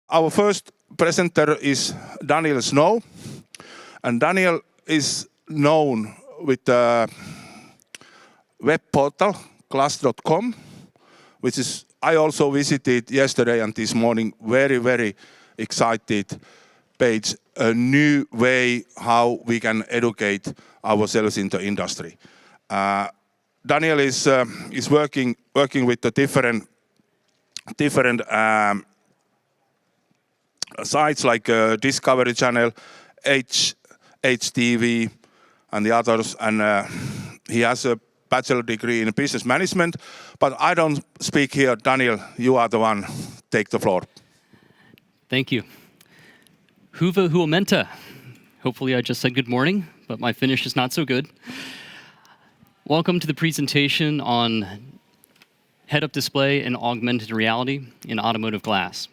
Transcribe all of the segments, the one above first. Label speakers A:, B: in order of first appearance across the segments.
A: Our first presenter is Daniel Snow, and Daniel is known with the web portal class.com, which is I also visited yesterday and this morning. Very excited page, a new way how we can educate ourselves in the industry. Daniel is working with the different sites like Discovery Channel, HTV, and the others, and he has a bachelor degree in business management. But I don't speak here. Daniel, you are the one. Take the floor.
B: Thank you. Hyvää huomenta. Hopefully I just said good morning, but my Finnish is not so good. Welcome to the presentation on head-up display and augmented reality in automotive glass,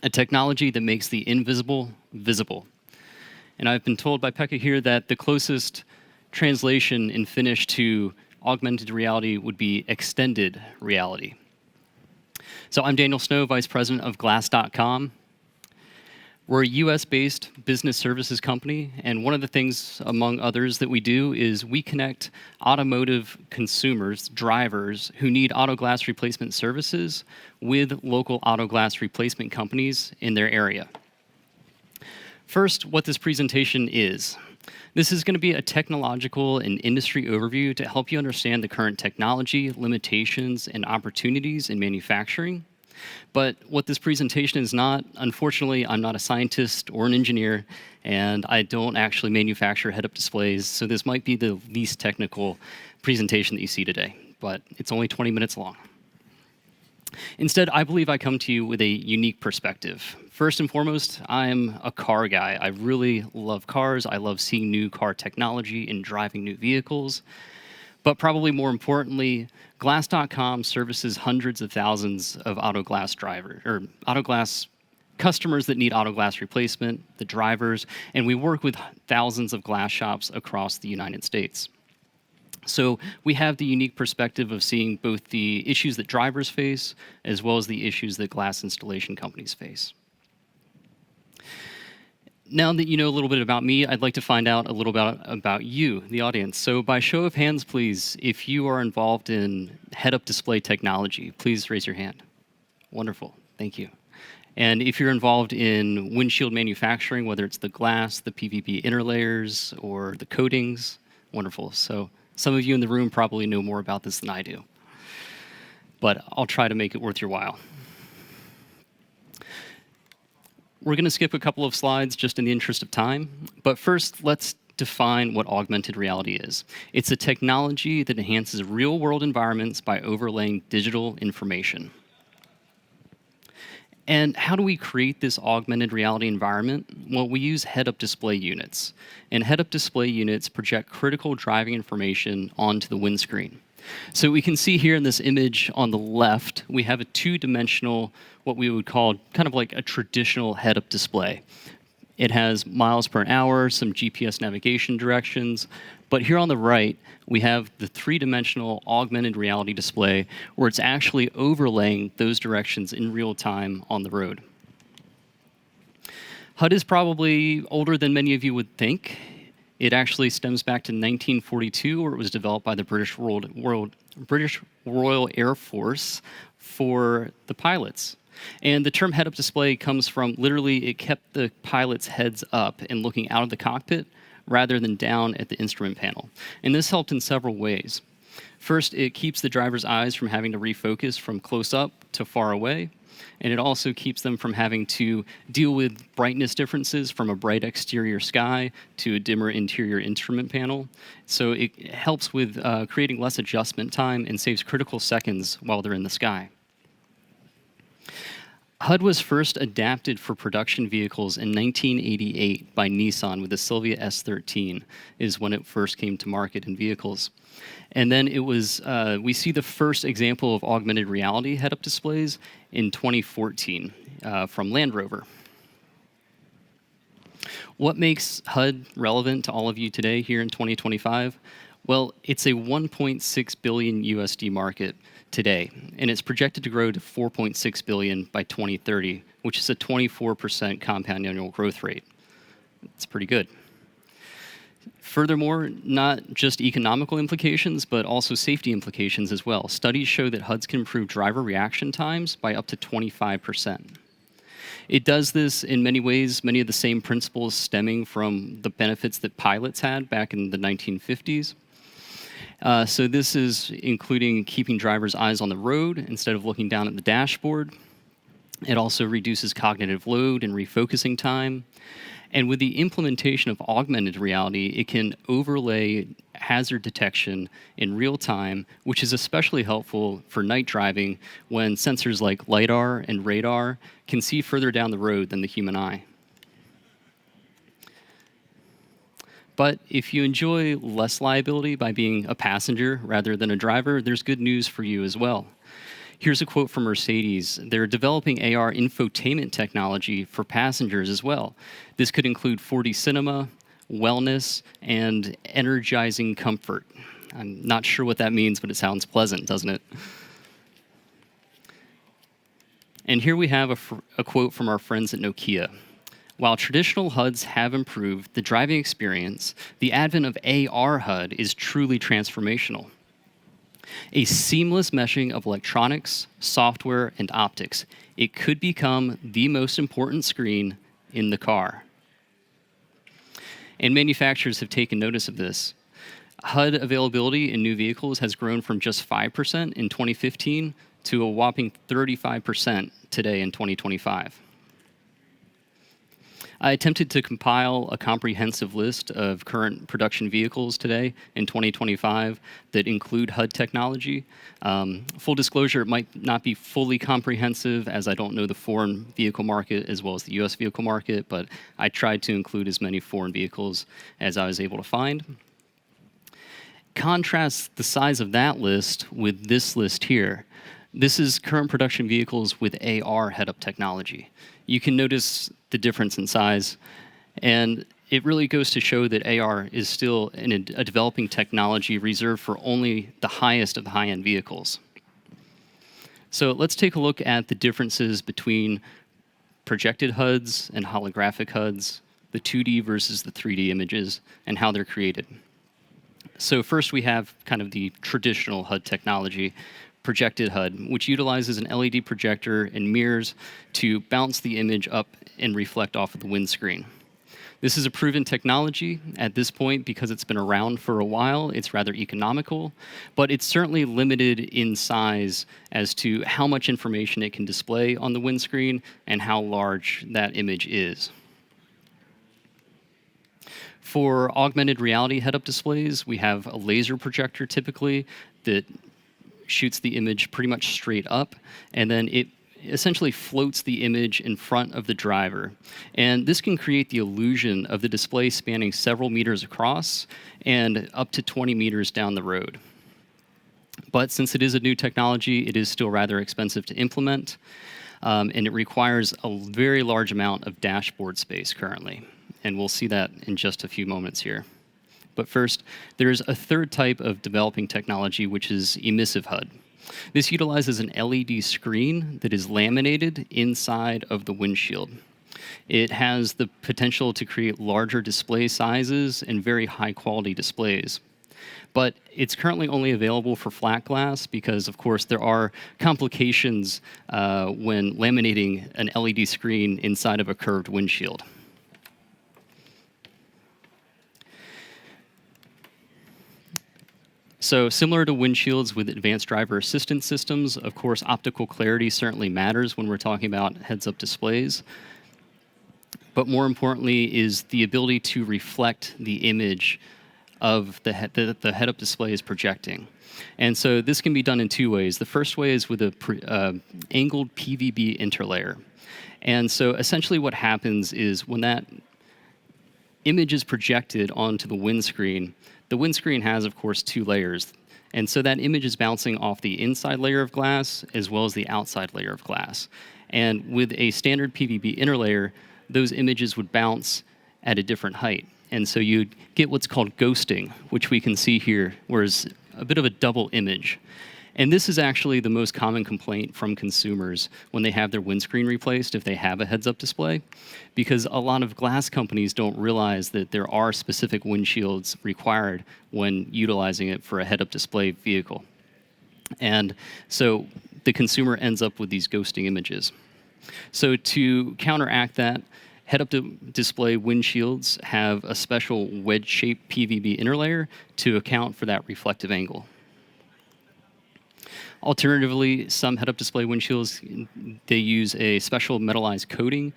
B: a technology that makes the invisible visible. And I've been told by Pekka here that the closest translation in Finnish to augmented reality would be extended reality. So I'm Daniel Snow, Vice President of Glass.com. We're a US-based business services company, and one of the things, among others, that we do is we connect automotive consumers, drivers, who need auto glass replacement services with local auto glass replacement companies in their area. First, what this presentation is. This is going to be a technological and industry overview to help you understand the current technology, limitations, and opportunities in manufacturing. But what this presentation is not, unfortunately, I'm not a scientist or an engineer, and I don't actually manufacture head-up displays, so this might be the least technical presentation that you see today, but it's only 20 minutes long. Instead, I believe I come to you with a unique perspective. First and foremost, I'm a car guy. I really love cars. I love seeing new car technology and driving new vehicles. But probably more importantly, Glass.com services hundreds of thousands of auto glass customers that need auto glass replacement, the drivers, and we work with thousands of glass shops across the United States. So we have the unique perspective of seeing both the issues that drivers face as well as the issues that glass installation companies face. Now that you know a little bit about me, I'd like to find out a little about you, the audience. So by show of hands, please, if you are involved in head-up display technology, please raise your hand. Wonderful, thank you. And if you're involved in windshield manufacturing, whether it's the glass, the PVP interlayers, or the coatings, wonderful. So some of you in the room probably know more about this than I do, but I'll try to make it worth your while. We're going to skip a couple of slides just in the interest of time, but first let's define what augmented reality is. It's a technology that enhances real-world environments by overlaying digital information. And how do we create this augmented reality environment? Well, we use head-up display units. And head-up display units project critical driving information onto the windscreen. So we can see here in this image on the left, we have a two-dimensional, what we would call kind of like a traditional head-up display. It has miles per hour, some GPS navigation directions, but here on the right, we have the three-dimensional augmented reality display where it's actually overlaying those directions in real time on the road. HUD is probably older than many of you would think. It actually stems back to 1942, where it was developed by the British Royal Air Force for the pilots. And the term head-up display comes from literally it kept the pilots' heads up and looking out of the cockpit rather than down at the instrument panel. And this helped in several ways. First, it keeps the driver's eyes from having to refocus from close up to far away. And it also keeps them from having to deal with brightness differences from a bright exterior sky to a dimmer interior instrument panel. So it helps with creating less adjustment time and saves critical seconds while they're in the sky. HUD was first adapted for production vehicles in 1988 by Nissan with the Silvia S13 is when it first came to market in vehicles. And then it was, we see the first example of augmented reality head-up displays in 2014 from Land Rover. What makes HUD relevant to all of you today here in 2025? Well, it's a 1.6 billion USD market today, and it's projected to grow to 4.6 billion by 2030, which is a 24% compound annual growth rate. It's pretty good. Furthermore, not just economical implications, but also safety implications as well. Studies show that HUDs can improve driver reaction times by up to 25%. It does this in many ways, many of the same principles stemming from the benefits that pilots had back in the 1950s. So this is including keeping drivers' eyes on the road instead of looking down at the dashboard. It also reduces cognitive load and refocusing time. And with the implementation of augmented reality, it can overlay hazard detection in real time, which is especially helpful for night driving when sensors like LiDAR and radar can see further down the road than the human eye. But if you enjoy less liability by being a passenger rather than a driver, there's good news for you as well. Here's a quote from Mercedes. They're developing AR infotainment technology for passengers as well. This could include 4D cinema, wellness, and energizing comfort. I'm not sure what that means, but it sounds pleasant, doesn't it? And here we have a quote from our friends at Nokia. While traditional HUDs have improved the driving experience, the advent of AR HUD is truly transformational. A seamless meshing of electronics, software, and optics. It could become the most important screen in the car. And manufacturers have taken notice of this. HUD availability in new vehicles has grown from just 5% in 2015 to a whopping 35% today in 2025. I attempted to compile a comprehensive list of current production vehicles today in 2025 that include HUD technology. Full disclosure, it might not be fully comprehensive as I don't know the foreign vehicle market as well as the US vehicle market, but I tried to include as many foreign vehicles as I was able to find. Contrast the size of that list with this list here. This is current production vehicles with AR head-up technology. You can notice the difference in size, and it really goes to show that AR is still a developing technology reserved for only the highest of the high-end vehicles. So let's take a look at the differences between projected HUDs and holographic HUDs, the 2D versus the 3D images, and how they're created. So first we have kind of the traditional HUD technology, projected HUD, which utilizes an LED projector and mirrors to bounce the image up and reflect off of the windscreen. This is a proven technology at this point because it's been around for a while. It's rather economical, but it's certainly limited in size as to how much information it can display on the windscreen and how large that image is. For augmented reality head-up displays, we have a laser projector typically that shoots the image pretty much straight up, and then it essentially floats the image in front of the driver. And this can create the illusion of the display spanning several meters across and up to 20 meters down the road. But since it is a new technology, it is still rather expensive to implement, and it requires a very large amount of dashboard space currently. And we'll see that in just a few moments here. But first, there's a third type of developing technology, which is emissive HUD. This utilizes an LED screen that is laminated inside of the windshield. It has the potential to create larger display sizes and very high-quality displays. But it's currently only available for flat glass because, of course, there are complications when laminating an LED screen inside of a curved windshield. So similar to windshields with advanced driver assistance systems, of course, optical clarity certainly matters when we're talking about heads-up displays. But more importantly is the ability to reflect the image of the head-up display is projecting. And so this can be done in two ways. The first way is with a angled PVB interlayer. And so essentially what happens is when that image is projected onto the windscreen has, of course, two layers. And so that image is bouncing off the inside layer of glass as well as the outside layer of glass. And with a standard PVB interlayer, those images would bounce at a different height. And so you get what's called ghosting, which we can see here, where it's a bit of a double image. And this is actually the most common complaint from consumers when they have their windscreen replaced, if they have a heads-up display, because a lot of glass companies don't realize that there are specific windshields required when utilizing it for a head-up display vehicle. And so the consumer ends up with these ghosting images. So to counteract that, head-up display windshields have a special wedge-shaped PVB interlayer to account for that reflective angle. Alternatively, some head-up display windshields, they use a special metallized coating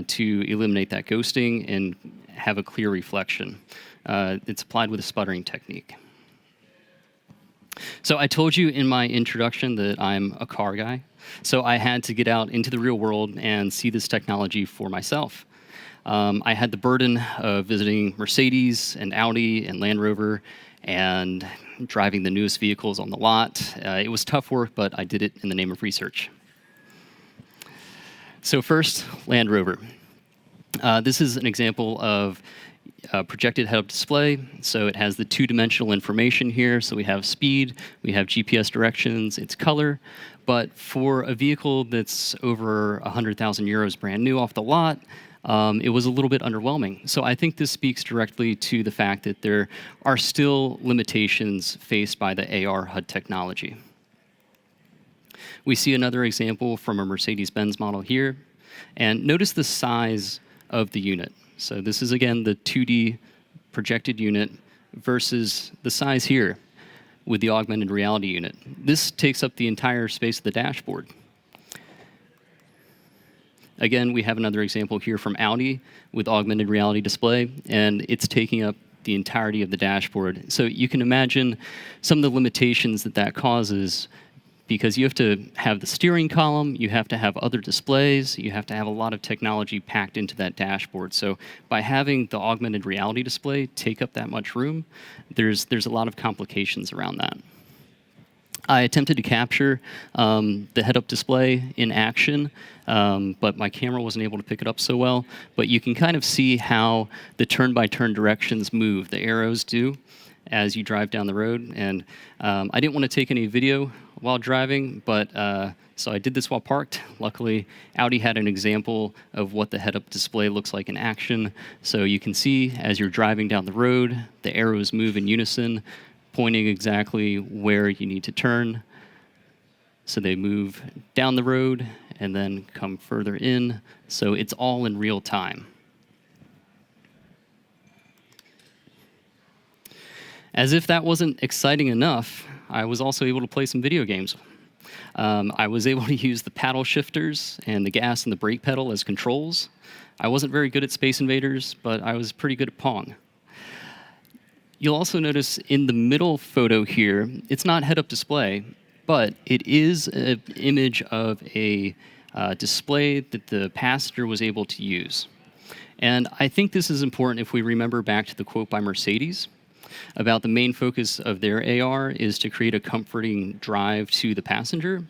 B: to eliminate that ghosting and have a clear reflection. It's applied with a sputtering technique. So I told you in my introduction that I'm a car guy, so I had to get out into the real world and see this technology for myself. I had the burden of visiting Mercedes and Audi and Land Rover and driving the newest vehicles on the lot. It was tough work, but I did it in the name of research. So first, Land Rover. This is an example of projected head-up display. So it has the two-dimensional information here. So we have speed, we have GPS directions, its color. But for a vehicle that's over 100,000 euros brand new off the lot, it was a little bit underwhelming. So I think this speaks directly to the fact that there are still limitations faced by the AR HUD technology. We see another example from a Mercedes-Benz model here. And notice the size of the unit. So this is, again, the 2D projected unit versus the size here with the augmented reality unit. This takes up the entire space of the dashboard. Again, we have another example here from Audi with augmented reality display, and it's taking up the entirety of the dashboard. So you can imagine some of the limitations that that causes, because you have to have the steering column, you have to have other displays, you have to have a lot of technology packed into that dashboard. So by having the augmented reality display take up that much room, there's a lot of complications around that. I attempted to capture the head-up display in action, but my camera wasn't able to pick it up so well. But you can kind of see how the turn-by-turn directions move, the arrows do, as you drive down the road. And I didn't want to take any video while driving, but so I did this while parked. Luckily, Audi had an example of what the head-up display looks like in action. So you can see as you're driving down the road, the arrows move in unison, pointing exactly where you need to turn. So they move down the road and then come further in. So it's all in real time. As if that wasn't exciting enough, I was also able to play some video games. I was able to use the paddle shifters and the gas and the brake pedal as controls. I wasn't very good at Space Invaders, but I was pretty good at Pong. You'll also notice in the middle photo here, it's not head-up display, but it is an image of a display that the passenger was able to use. And I think this is important if we remember back to the quote by Mercedes about the main focus of their AR is to create a comforting drive to the passenger,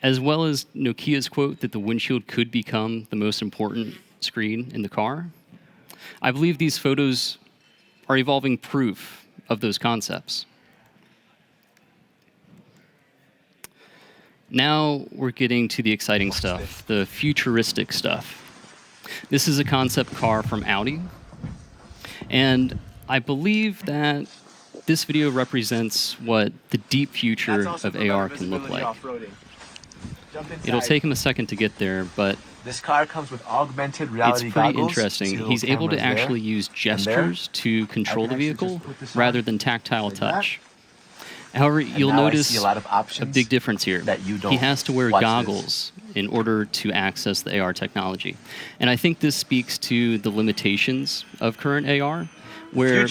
B: as well as Nokia's quote that the windshield could become the most important screen in the car. I believe these photos are evolving proof of those concepts. Now we're getting to the exciting stuff, the futuristic stuff. This is a concept car from Audi, and I believe that this video represents what the deep future of AR can look like. It'll take him a second to get there, but
C: this car comes with augmented reality
B: it's pretty
C: goggles.
B: interesting. He's able to actually use gestures to control the vehicle rather than tactile touch. However, you'll notice a big difference here. He has to wear goggles in order to access the AR technology. And I think this speaks to the limitations of current AR, where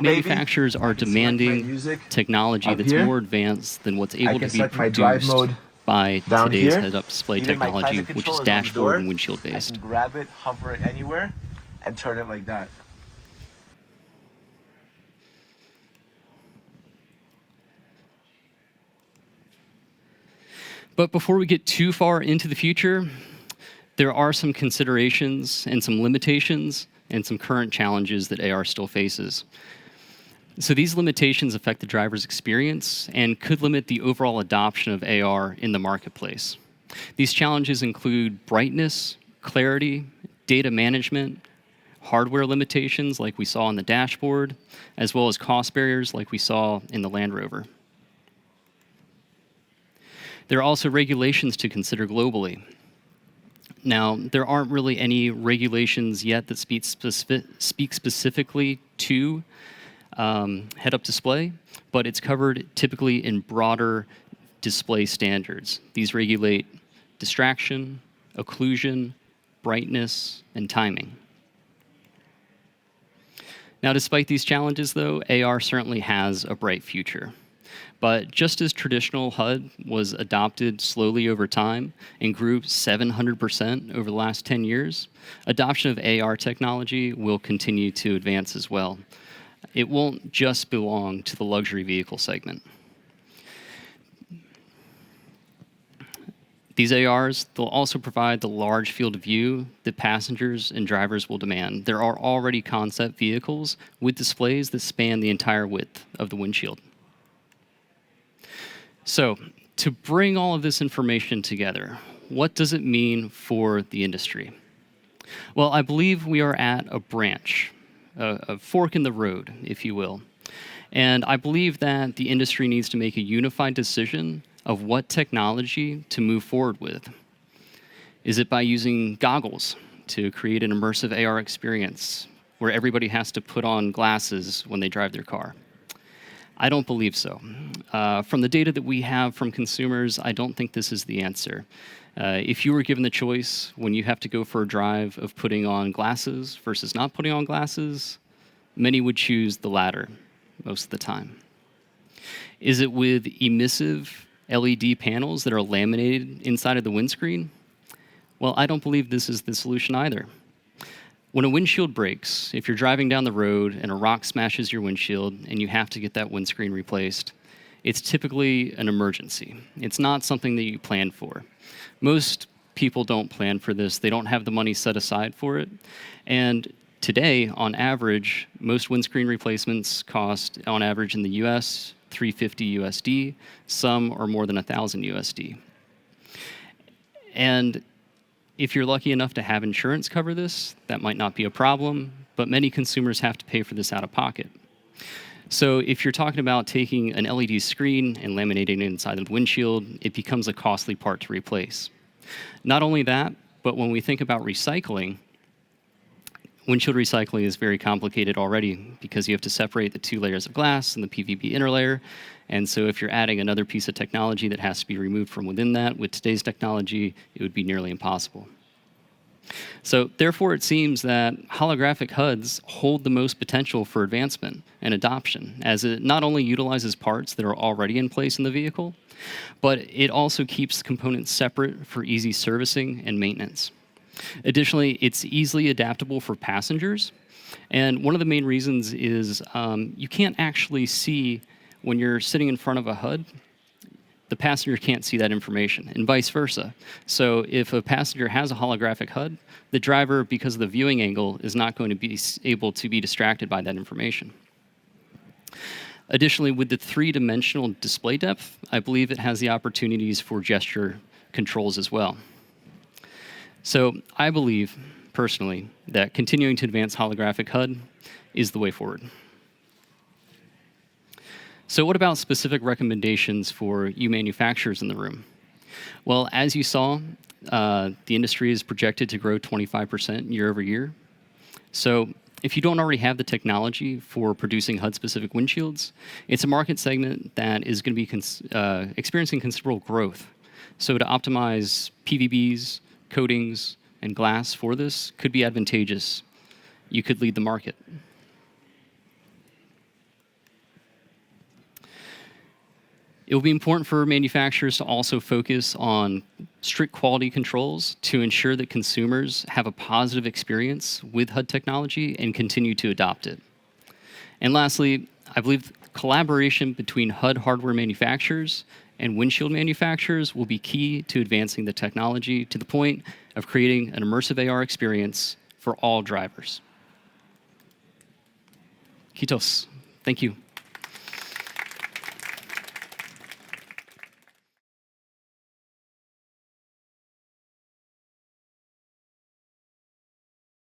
B: manufacturers are demanding technology that's more advanced than what's able to be produced by today's head-up display technology, which is dashboard and windshield based.
C: I can grab it, hover it anywhere, and turn it like that.
B: But before we get too far into the future, there are some considerations and some limitations and some current challenges that AR still faces. So these limitations affect the driver's experience and could limit the overall adoption of AR in the marketplace. These challenges include brightness, clarity, data management, hardware limitations like we saw on the dashboard, as well as cost barriers like we saw in the Land Rover. There are also regulations to consider globally. Now, there aren't really any regulations yet that speak specifically to head-up display, but it's covered typically in broader display standards. These regulate distraction, occlusion, brightness, and timing. Now, despite these challenges, though, AR certainly has a bright future. But just as traditional HUD was adopted slowly over time and grew 700% over the last 10 years, adoption of AR technology will continue to advance as well. It won't just belong to the luxury vehicle segment. These ARs, they'll also provide the large field of view that passengers and drivers will demand. There are already concept vehicles with displays that span the entire width of the windshield. So, to bring all of this information together, what does it mean for the industry? Well, I believe we are at a branch, a fork in the road, if you will. And I believe that the industry needs to make a unified decision of what technology to move forward with. Is it by using goggles to create an immersive AR experience where everybody has to put on glasses when they drive their car? I don't believe so. From the data that we have from consumers, I don't think this is the answer. If you were given the choice when you have to go for a drive of putting on glasses versus not putting on glasses, many would choose the latter most of the time. Is it with emissive LED panels that are laminated inside of the windscreen? Well, I don't believe this is the solution either. When a windshield breaks, if you're driving down the road and a rock smashes your windshield and you have to get that windscreen replaced, it's typically an emergency. It's not something that you plan for. Most people don't plan for this. They don't have the money set aside for it. And today, on average, most windscreen replacements cost, on average in the US, $350 USD. Some are more than $1,000 USD. And if you're lucky enough to have insurance cover this, that might not be a problem, but many consumers have to pay for this out of pocket. So if you're talking about taking an LED screen and laminating it inside of the windshield, it becomes a costly part to replace. Not only that, but when we think about recycling, windshield recycling is very complicated already because you have to separate the two layers of glass and the PVB interlayer. And so if you're adding another piece of technology that has to be removed from within that, with today's technology, it would be nearly impossible. So therefore, it seems that holographic HUDs hold the most potential for advancement and adoption, as it not only utilizes parts that are already in place in the vehicle, but it also keeps components separate for easy servicing and maintenance. Additionally, it's easily adaptable for passengers. And one of the main reasons is you can't actually see when you're sitting in front of a HUD, the passenger can't see that information, and vice versa. So if a passenger has a holographic HUD, the driver, because of the viewing angle, is not going to be able to be distracted by that information. Additionally, with the three-dimensional display depth, I believe it has the opportunities for gesture controls as well. So I believe, personally, that continuing to advance holographic HUD is the way forward. So what about specific recommendations for you manufacturers in the room? Well, as you saw, the industry is projected to grow 25% year over year. So if you don't already have the technology for producing HUD-specific windshields, it's a market segment that is going to be experiencing considerable growth. So to optimize PVBs, coatings, and glass for this could be advantageous. You could lead the market. It will be important for manufacturers to also focus on strict quality controls to ensure that consumers have a positive experience with HUD technology and continue to adopt it. And lastly, I believe collaboration between HUD hardware manufacturers and windshield manufacturers will be key to advancing the technology to the point of creating an immersive AR experience for all drivers. Kiitos. Thank you.